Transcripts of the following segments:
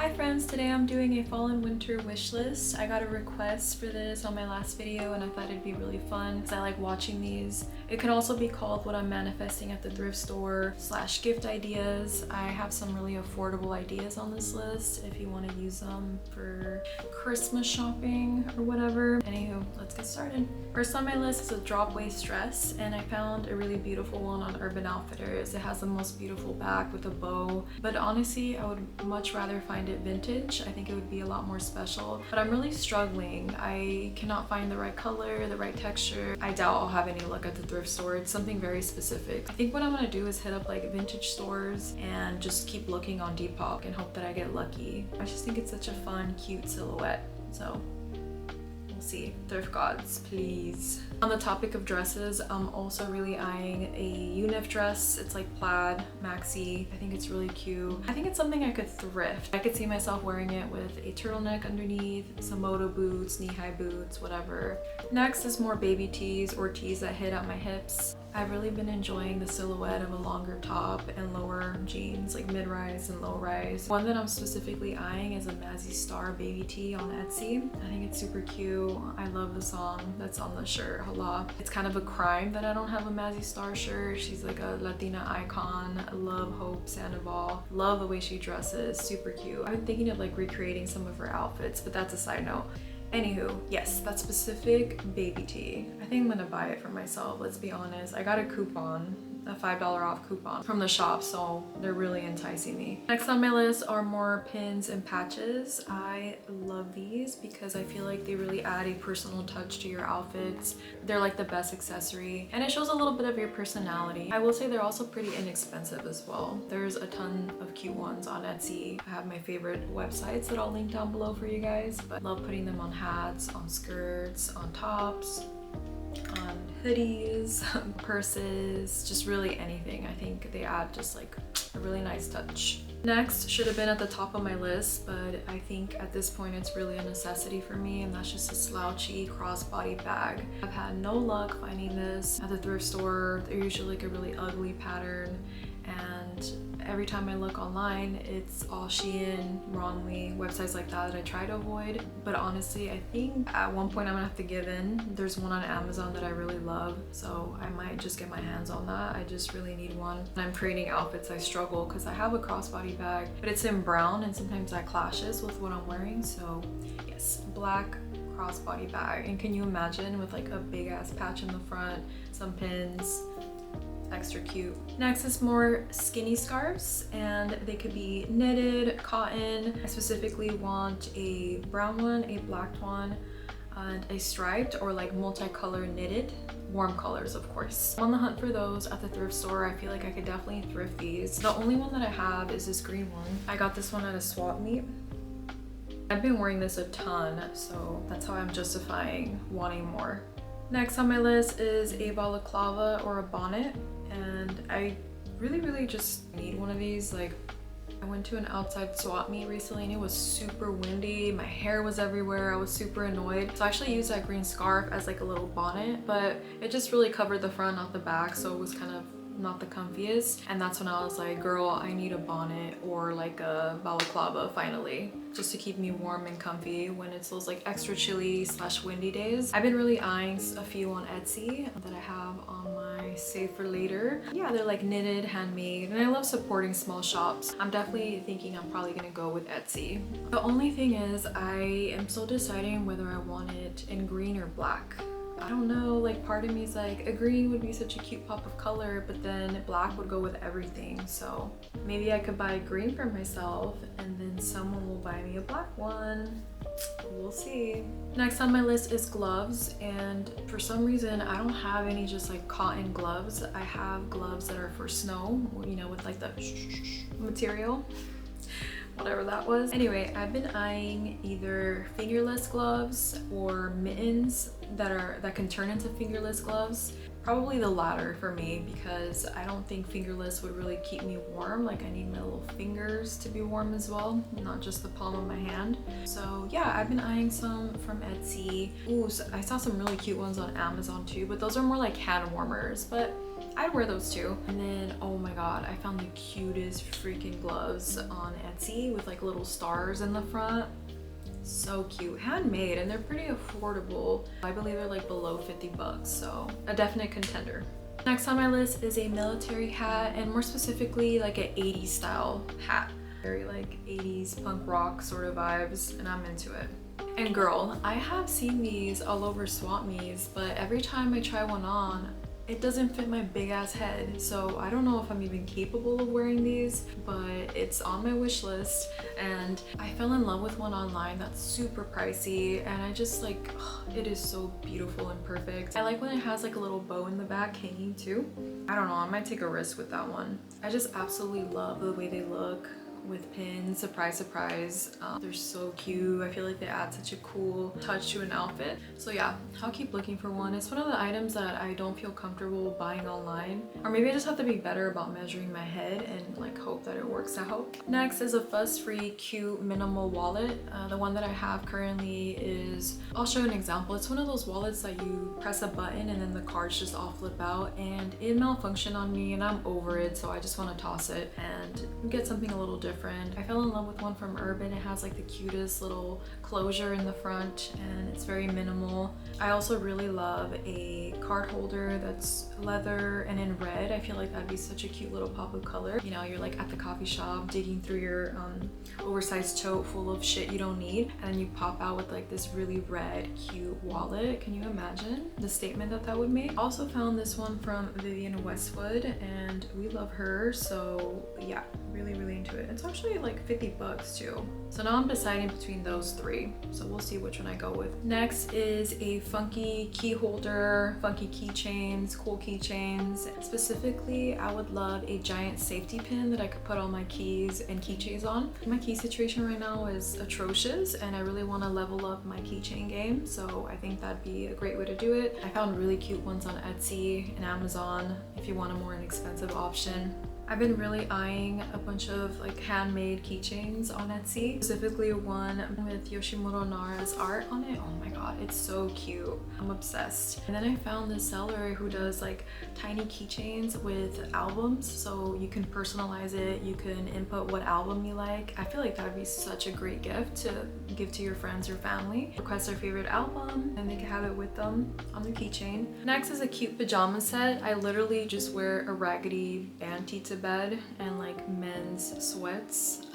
Hi friends, today I'm doing a fall and winter wish list. I got a request for this on my last video and I thought it'd be really fun because I like watching these. It can also be called what I'm manifesting at the thrift store / gift ideas. I have some really affordable ideas on this list if you want to use them for Christmas shopping or whatever. Anywho, let's get started. First on my list is a drop waist dress, and I found a really beautiful one on Urban Outfitters. It has the most beautiful back with a bow, but honestly I would much rather find it vintage. I think it would be a lot more special, but I'm really struggling. I cannot find the right color, the right texture. I doubt I'll have any luck at the thrift store. It's something very specific. I think what I'm gonna do is hit up like vintage stores and just keep looking on Depop and hope that I get lucky. I just think it's such a fun, cute silhouette. So we'll see. Thrift gods, please. On the topic of dresses, I'm also really eyeing a UNIF dress. It's like plaid, maxi. I think it's really cute. I think it's something I could thrift. I could see myself wearing it with a turtleneck underneath, some moto boots, knee-high boots, whatever. Next is more baby tees or tees that hit at my hips. I've really been enjoying the silhouette of a longer top and lower jeans, like mid-rise and low-rise. One that I'm specifically eyeing is a Mazzy Star baby tee on Etsy. I think it's super cute. I love the song that's on the shirt, Hala. It's kind of a crime that I don't have a Mazzy Star shirt. She's like a Latina icon. I love Hope Sandoval. Love the way she dresses, super cute. I've been thinking of like recreating some of her outfits, but that's a side note. Anywho, yes, that specific baby tee. I think I'm gonna buy it for myself, let's be honest. I got a coupon, a $5 off coupon from the shop, so they're really enticing me. Next on my list are more pins and patches. I love these because I feel like they really add a personal touch to your outfits. They're like the best accessory and it shows a little bit of your personality. I will say they're also pretty inexpensive as well. There's a ton of cute ones on Etsy. I have my favorite websites that I'll link down below for you guys, but I love putting them on hats, on skirts, on tops, on hoodies, purses, just really anything. I think they add just like a really nice touch. Next should have been at the top of my list, but I think at this point it's really a necessity for me, and that's just a slouchy crossbody bag. I've had no luck finding this at the thrift store. They're usually like a really ugly pattern, and every time I look online, it's all Shein, Wrongly, websites like that I try to avoid. But honestly, I think at one point I'm gonna have to give in. There's one on Amazon that I really love, so I might just get my hands on that. I just really need one. When I'm creating outfits, I struggle because I have a crossbody bag, but it's in brown and sometimes that clashes with what I'm wearing. So yes, black crossbody bag. And can you imagine with like a big ass patch in the front, some pins, extra cute. Next is more skinny scarves, and they could be knitted, cotton. I specifically want a brown one, a black one, and a striped or like multicolor knitted. Warm colors, of course. I'm on the hunt for those at the thrift store. I feel like I could definitely thrift these. The only one that I have is this green one. I got this one at a swap meet. I've been wearing this a ton, so that's how I'm justifying wanting more. Next on my list is a balaclava or a bonnet, and I really just need one of these. Like, I went to an outside swap meet recently and it was super windy. My hair was everywhere. I was super annoyed. So I actually used that green scarf as like a little bonnet, but it just really covered the front, not the back, so it was kind of not the comfiest. And that's when I was like, girl, I need a bonnet or like a balaclava finally, just to keep me warm and comfy when it's those like extra chilly / windy days. I've been really eyeing a few on Etsy that I have on my save for later. Yeah, they're like knitted, handmade, and I love supporting small shops. I'm definitely thinking I'm probably gonna go with Etsy. The only thing is I am still deciding whether I want it in green or black. I don't know, like part of me is like, a green would be such a cute pop of color, but then black would go with everything. So maybe I could buy a green for myself and then someone will buy me a black one. We'll see. Next on my list is gloves, and for some reason I don't have any just like cotton gloves. I have gloves that are for snow, you know, with like the material, whatever that was. Anyway, I've been eyeing either fingerless gloves or mittens that can turn into fingerless gloves. Probably the latter for me, because I don't think fingerless would really keep me warm. Like, I need my little fingers to be warm as well, not just the palm of my hand. So yeah, I've been eyeing some from Etsy. Ooh, so I saw some really cute ones on Amazon too, but those are more like hand warmers. But I'd wear those too. And then, oh my god, I found the cutest freaking gloves on Etsy with like little stars in the front. So cute, handmade, and they're pretty affordable. I believe they're like below 50 bucks, so a definite contender. Next on my list is a military hat, and more specifically like an 80s style hat. Very like 80s punk rock sort of vibes, and I'm into it. And girl, I have seen these all over swap meets, but every time I try one on, it doesn't fit my big ass head. So I don't know if I'm even capable of wearing these, but it's on my wish list. And I fell in love with one online that's super pricey, and I just like, it is so beautiful and perfect. I like when it has like a little bow in the back hanging too. I don't know, I might take a risk with that one. I just absolutely love the way they look with pins. Surprise, surprise. They're so cute. I feel like they add such a cool touch to an outfit. So yeah, I'll keep looking for one. It's one of the items that I don't feel comfortable buying online, or maybe I just have to be better about measuring my head and like hope that it works out. Next is a fuss-free, cute, minimal wallet. The one that I have currently is, I'll show an example. It's one of those wallets that you press a button and then the cards just all flip out, and it malfunctioned on me and I'm over it, so I just want to toss it and get something a little different. I fell in love with one from Urban. It has like the cutest little closure in the front and it's very minimal. I also really love a card holder that's leather and in red. I feel like that'd be such a cute little pop of color. You know, you're like at the coffee shop digging through your oversized tote full of shit you don't need, and then you pop out with like this really red cute wallet. Can you imagine the statement that that would make? I also found this one from Vivienne Westwood and we love her, so yeah, really into it. It's actually like 50 bucks too. So now I'm deciding between those three, so we'll see which one I go with. Next is a funky key holder, funky keychains, cool keychains. Specifically, I would love a giant safety pin that I could put all my keys and keychains on. My key situation right now is atrocious and I really want to level up my keychain game, so I think that'd be a great way to do it. I found really cute ones on Etsy and Amazon if you want a more inexpensive option. I've been really eyeing a bunch of like handmade keychains on Etsy, specifically one with Yoshimuro Nara's art on it. Oh my god, it's so cute. I'm obsessed. And then I found this seller who does like tiny keychains with albums, so you can personalize it, you can input what album you like. I feel like that would be such a great gift to give to your friends or family. Request their favorite album and they can have it with them on the keychain. Next is a cute pajama set. I literally just wear a raggedy band tee to bed and like men's sweats.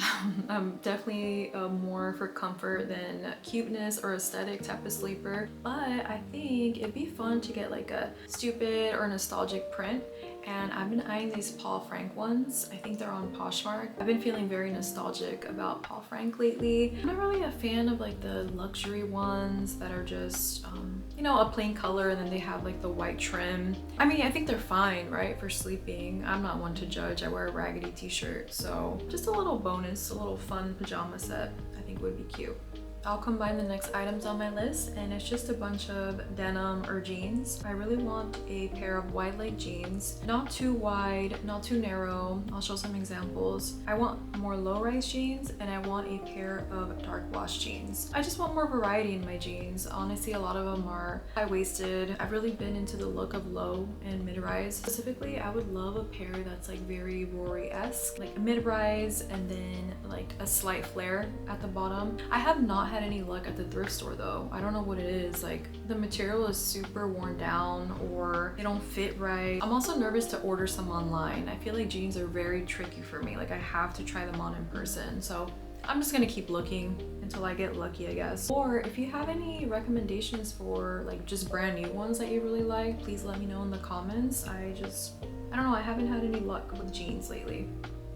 I'm definitely more for comfort than cuteness or aesthetic type of sleeper, but I think it'd be fun to get like a stupid or nostalgic print. And I've been eyeing these Paul Frank ones. I think they're on Poshmark. I've been feeling very nostalgic about Paul Frank lately. I'm not really a fan of like the luxury ones that are just, you know, a plain color and then they have like the white trim. I mean, I think they're fine, right, for sleeping. I'm not one to judge. I wear a raggedy t-shirt, so just a little bonus, a little fun pajama set I think would be cute. I'll combine the next items on my list, and it's just a bunch of denim or jeans. I really want a pair of wide leg jeans, not too wide, not too narrow. I'll show some examples. I want more low-rise jeans, and I want a pair of dark wash jeans. I just want more variety in my jeans. Honestly, a lot of them are high-waisted. I've really been into the look of low and mid-rise. Specifically, I would love a pair that's like very Rory-esque, like a mid-rise and then like a slight flare at the bottom. I have not had any luck at the thrift store though. I don't know what it is. Like the material is super worn down or they don't fit right. I'm also nervous to order some online. I feel like jeans are very tricky for me. Like I have to try them on in person. So I'm just gonna keep looking until I get lucky, I guess. Or if you have any recommendations for like just brand new ones that you really like, please let me know in the comments. I don't know, I haven't had any luck with jeans lately.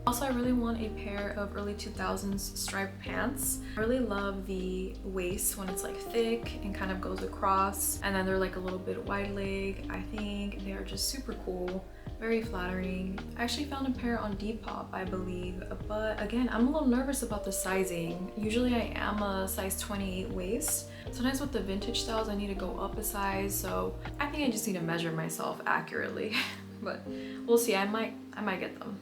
Also, I really want a pair of early 2000s striped pants. I really love the waist when it's like thick and kind of goes across, and then they're like a little bit wide leg. I think they are just super cool, very flattering. I actually found a pair on Depop, I believe, but again, I'm a little nervous about the sizing. Usually I am a size 28 waist. Sometimes with the vintage styles, I need to go up a size, so I think I just need to measure myself accurately. But we'll see, I might get them.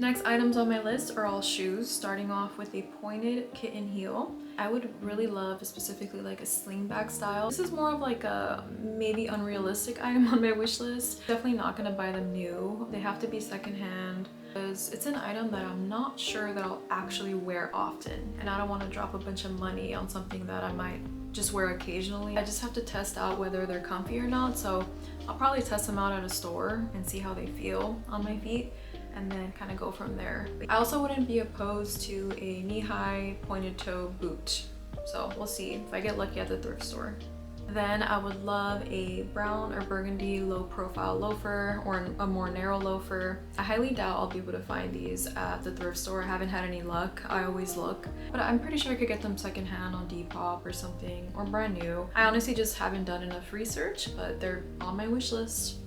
Next items on my list are all shoes, starting off with a pointed kitten heel. I would really love specifically like a slingback style. This is more of like a maybe unrealistic item on my wish list. Definitely not gonna buy them new. They have to be secondhand because it's an item that I'm not sure that I'll actually wear often. And I don't want to drop a bunch of money on something that I might just wear occasionally. I just have to test out whether they're comfy or not. So I'll probably test them out at a store and see how they feel on my feet, and then kind of go from there. I also wouldn't be opposed to a knee-high pointed toe boot. So we'll see if I get lucky at the thrift store. Then I would love a brown or burgundy low profile loafer or a more narrow loafer. I highly doubt I'll be able to find these at the thrift store. I haven't had any luck. I always look, but I'm pretty sure I could get them secondhand on Depop or something, or brand new. I honestly just haven't done enough research, but they're on my wish list.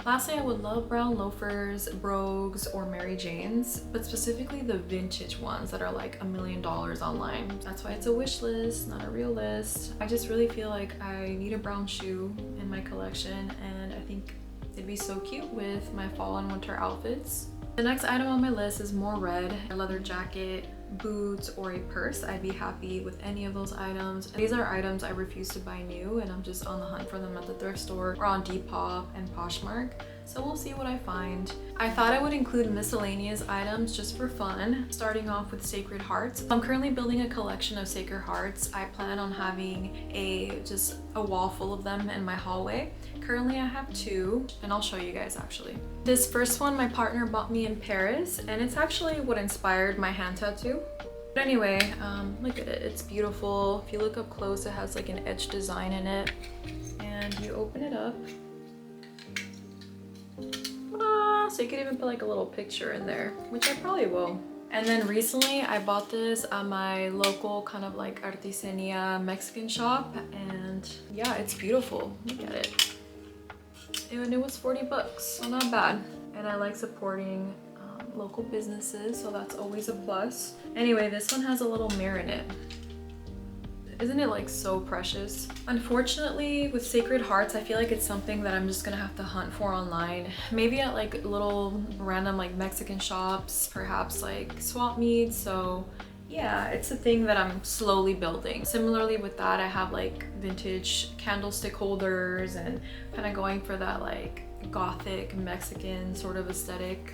Lastly, I would love brown loafers, brogues, or Mary Janes, but specifically the vintage ones that are like $1 million online. That's why it's a wish list, not a real list. I just really feel like I need a brown shoe in my collection, and I think it'd be so cute with my fall and winter outfits. The next item on my list is more red, a leather jacket, boots, or a purse. I'd be happy with any of those items. These are items I refuse to buy new, and I'm just on the hunt for them at the thrift store or on Depop and Poshmark. So we'll see what I find. I thought I would include miscellaneous items just for fun, starting off with sacred hearts. I'm currently building a collection of sacred hearts. I plan on having just a wall full of them in my hallway. Currently I have 2, and I'll show you guys actually. This first one my partner bought me in Paris, and it's actually what inspired my hand tattoo. But anyway, look at it, it's beautiful. If you look up close, it has like an etched design in it, and you open it up. So you could even put like a little picture in there, which I probably will. And then recently I bought this at my local kind of like artisania Mexican shop, and yeah, it's beautiful. Look at it. And it was 40 bucks, so not bad. And I like supporting local businesses, so that's always a plus. Anyway, this one has a little mirror in it. Isn't it like so precious? Unfortunately, with sacred hearts, I feel like it's something that I'm just gonna have to hunt for online. Maybe at like little random like Mexican shops, perhaps like swap meets. So yeah, it's a thing that I'm slowly building. Similarly with that, I have like vintage candlestick holders and kind of going for that like gothic Mexican sort of aesthetic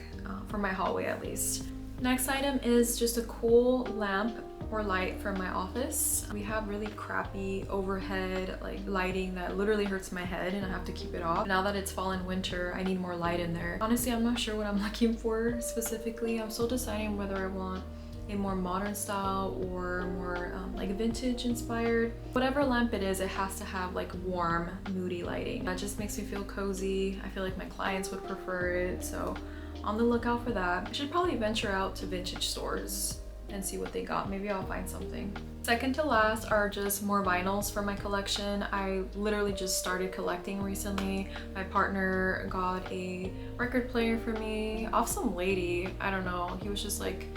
for my hallway at least. Next item is just a cool lamp or light for my office. We have really crappy overhead like lighting that literally hurts my head, and I have to keep it off. Now that it's fall and winter, I need more light in there. Honestly, I'm not sure what I'm looking for specifically. I'm still deciding whether I want a more modern style or more like vintage inspired. Whatever lamp it is, it has to have like warm, moody lighting. That just makes me feel cozy. I feel like my clients would prefer it, so on the lookout for that. I should probably venture out to vintage stores and see what they got. Maybe I'll find something. Second to last are just more vinyls for my collection. I literally just started collecting recently. My partner got a record player for me off some lady. I don't know. He was just like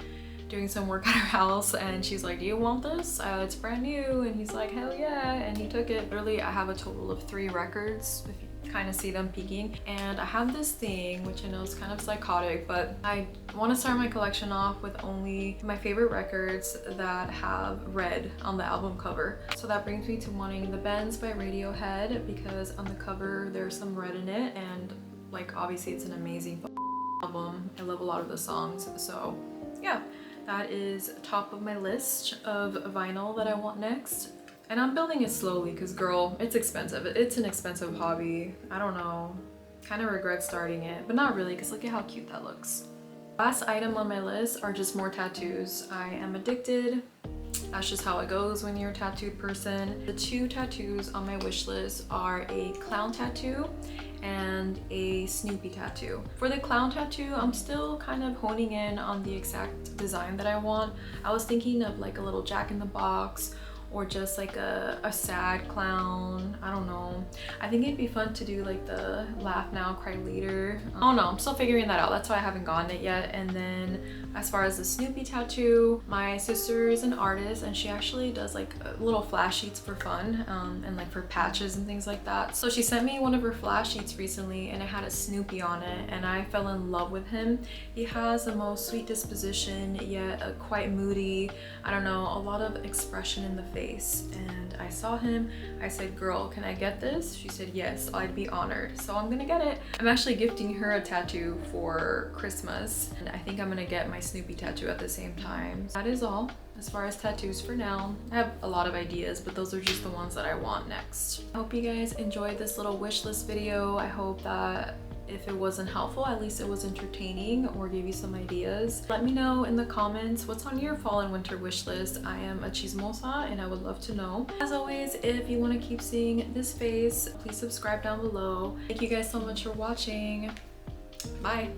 doing some work at her house, and she's like, do you want this? It's brand new. And he's like, hell yeah. And he took it. Literally, I have a total of 3 records, if you kind of see them peeking. And I have this thing, which I know is kind of psychotic, but I want to start my collection off with only my favorite records that have red on the album cover. So that brings me to wanting The Bends by Radiohead, because on the cover there's some red in it, and like obviously it's an amazing album. I love a lot of the songs, so yeah. That is top of my list of vinyl that I want next. And I'm building it slowly because girl, it's expensive. It's an expensive hobby. I don't know, kind of regret starting it, but not really, because look at how cute that looks. Last item on my list are just more tattoos. I am addicted. That's just how it goes when you're a tattooed person. The 2 tattoos on my wish list are a clown tattoo and a Snoopy tattoo. For the clown tattoo, I'm still kind of honing in on the exact design that I want. I was thinking of like a little Jack in the Box or just like a sad clown. I don't know. I think it'd be fun to do like the laugh now, cry later. I don't know, I'm still figuring that out. That's why I haven't gotten it yet. And then as far as the Snoopy tattoo, my sister is an artist and she actually does like little flash sheets for fun and like for patches and things like that. So she sent me one of her flash sheets recently and it had a Snoopy on it and I fell in love with him. He has the most sweet disposition yet quite moody. I don't know, a lot of expression in the face. And I saw him, I said, girl, can I get this? She said, yes, I'd be honored. So I'm gonna get it. I'm actually gifting her a tattoo for Christmas and I think I'm gonna get my Snoopy tattoo at the same time. That is all as far as tattoos for now. I have a lot of ideas, but those are just the ones that I want next. I hope you guys enjoyed this little wish list video. I hope that if it wasn't helpful, at least it was entertaining or gave you some ideas. Let me know in the comments what's on your fall and winter wish list. I am a chismosa and I would love to know. As always, if you want to keep seeing this face, please subscribe down below. Thank you guys so much for watching. Bye.